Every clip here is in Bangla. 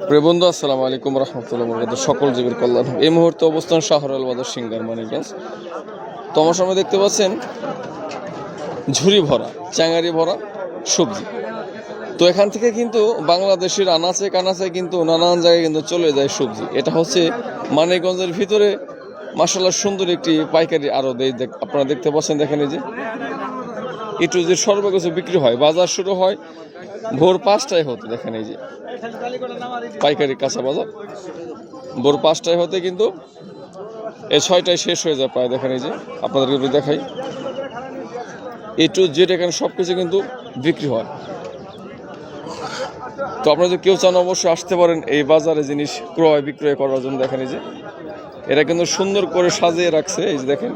প্রিয় বন্ধু, আসসালামু আলাইকুম রহমতুল্লাহ বরকাতুহু। সকল জীবের কল্যাণ। এই মুহূর্তে অবস্থান শাহরাল বাজার সিঙ্গার মানিকগঞ্জ। তো আমার সামনে দেখতে পাচ্ছেন ঝুড়ি ভরা, চাঙারি ভরা সবজি। তো এখান থেকে কিন্তু বাংলাদেশের আনাচে কানাচে কিন্তু নানান জায়গায় কিন্তু চলে যায় সবজি। এটা হচ্ছে মানিকগঞ্জের ভিতরে মাশাআল্লাহ সুন্দর একটি পাইকারি আড়ত। আপনারা দেখতে পাচ্ছেন, দেখেন এই যে একটু যে সর্বকিছু বিক্রি হয়। বাজার শুরু হয় ভোর 5টায় হতে, দেখেন এই যে পাইকারি কাঁচা বাজার ভোর 5টায় হতে কিন্তু এই 6টায় শেষ হয়ে যায় প্রায়। দেখেন এই যে আপনাদেরকে একটু দেখাই, একটু যেটা এখানে সব কিছু কিন্তু বিক্রি হয়। তো আপনারা যদি কেউ চান অবশ্যই আসতে পারেন এই বাজারে জিনিস ক্রয় বিক্রয় করার জন্য। দেখেন এই যে এরা কিন্তু সুন্দর করে সাজিয়ে রাখছে। এই যে দেখেন,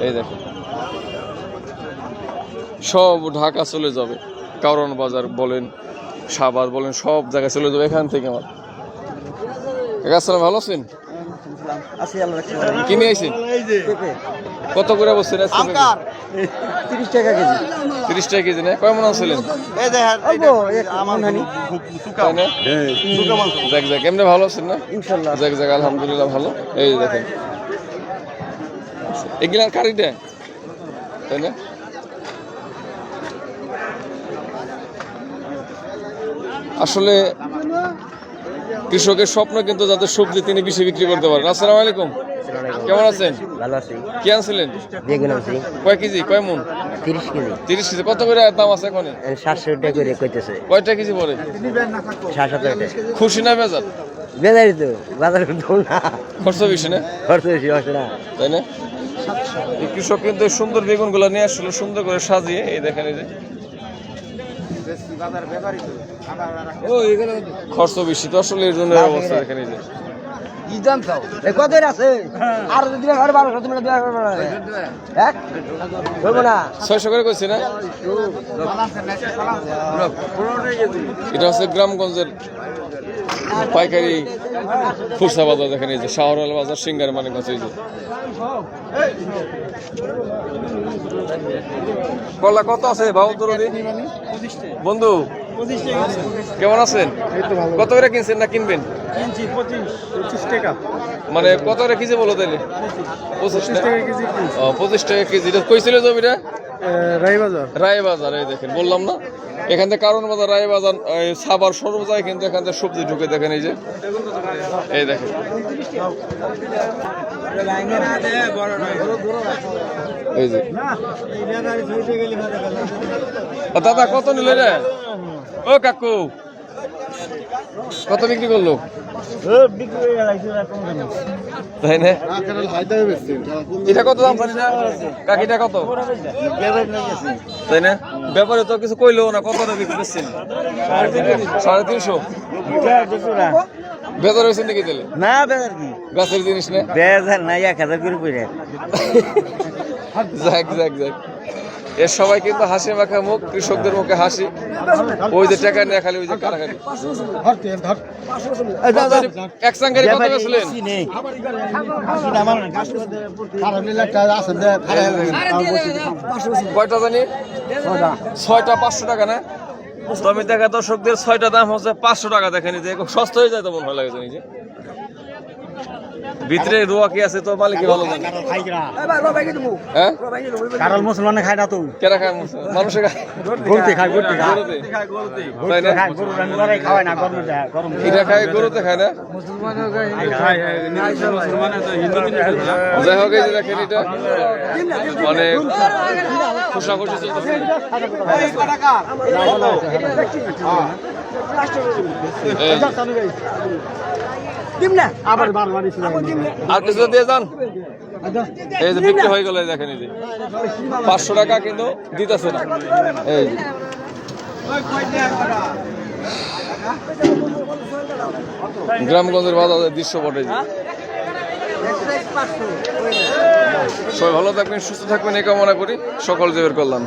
এই দেখেন সব ঢাকা চলে যাবে, কারণ বাজার বলেন, সাভার বলেন, সব জায়গায় চলে যাবে এখান থেকে। আমার আসসালাম, ভালো আছেন? কিনে আইছেন? কত করে বলছেন? 30 টাকা কেজি। 30 টাকা কেজি না? কয় মন আনছিলেন? এমনি ভালো আছেন না? যাক আলহামদুলিল্লাহ ভালো। এই দেখেন এগুলার কারিটা, তাই না? আসলে কৃষকের স্বপ্ন কিন্তু যাতে সবজি তিনি বেশি বিক্রি করতে পারেন। আসসালামু আলাইকুম, কেমন আছেন? ভালো আছি। কি আনছিলেন? বেগুন আনছি। কয় কেজি, কয় মন? 30 কেজি। 30 কেজি। কত করে দাম আছে এখন? 700 টাকা করে কইতেছে। কয়টা কেজি পড়ে? 700 টাকা। খুশি না বেজার? বেজারি তো, বাজারে তো না। খরচ বেশি না? খরচ বেশি হচ্ছে না, তাই না? এই কৃষক কিন্তু সুন্দর বেগুনগুলো নিয়ে আসলো, সুন্দর করে সাজিয়ে। এই দেখেন এই যে খরচ বেশি তো আসলে, এর জন্য অবস্থা। দেখেন এই যে আর যদি 1200 তুমি 600 করে কইছে না? এটা হচ্ছে গ্রামগঞ্জের পাইকারি খুচরা বাজার। দেখেন এই যে শাহরাল বাজার সিঙ্গার মানিকগঞ্জ। এই যে কলা কত আছে বাবু দরদি? বন্ধু কেমন আছেন? কত করে কিনছেন না কিনবেন? 25 টাকা। মানে কত করে কেজি বলো তাইলে? 25 টাকা কেজি। 25 টাকা কেজি। কইছিল জমিটা? রায়বাজার। এই দেখেন, বললাম না এখান থেকে কারণ বাজার, রায়বাজার, সাভার সর্ব যায় কিন্তু এখান থেকে সবজি ঢুকে। দেখেন এই যে, এই দেখেন এই যে দাদা কত নিলে রে? ও কাকু কত বিক্রি করলো? তাই না? এটা কত দাম জানি না কাকিটা, কত তাই না? ব্যাপারে তো কিছু কইলো না। কত বিক্রি করছেন? 350। বেজার হয়েছে নাকি তাহলে? না বেজার কি, গাছের জিনিস না? বেজার নাই, 1000 করে পড়ে। যাক এর সবাই কিন্তু হাসি মাখা মুখ, কৃষকদের মুখে হাসি। ওই যে টাকা নিয়ে খালি ওই যে কাটাকাটি। এক সাঙ্গারি কত গেছিলেন? কয়টা জানি? 6টা 500 টাকা না? তুমি দেখা দর্শকদের 6টা দাম হচ্ছে 500 টাকা। দেখেন যে সস্তা হয়ে যায় তো মনে হয় লাগে জানি যে ভিতরে রোয়া কি আছে তো মালিক ভালো জানে। হ্যাঁ, কারণ মুসলমানে খায় না তো, কেরা খায়? মানুষে খায়, গরুতে খায়, গরুতে খায়, তাই না? গরুরা খায় না, গরম এটা খায়, গরুতে খায় না? যাই হোক, এই যে দেখেন এটা অনেক খুশাখুশি চলতেছে। আর কিছু দিয়ে যান। এই যে বিক্রি হয়ে গেল, দেখেন এই যে 500 টাকা কিন্তু দিতেছে না। এই গ্রামগঞ্জের বাজারের দৃশ্য বটে। সবাই ভালো থাকবেন, সুস্থ থাকবেন এই কামনা করি। সকল জীবের কল্যাণ।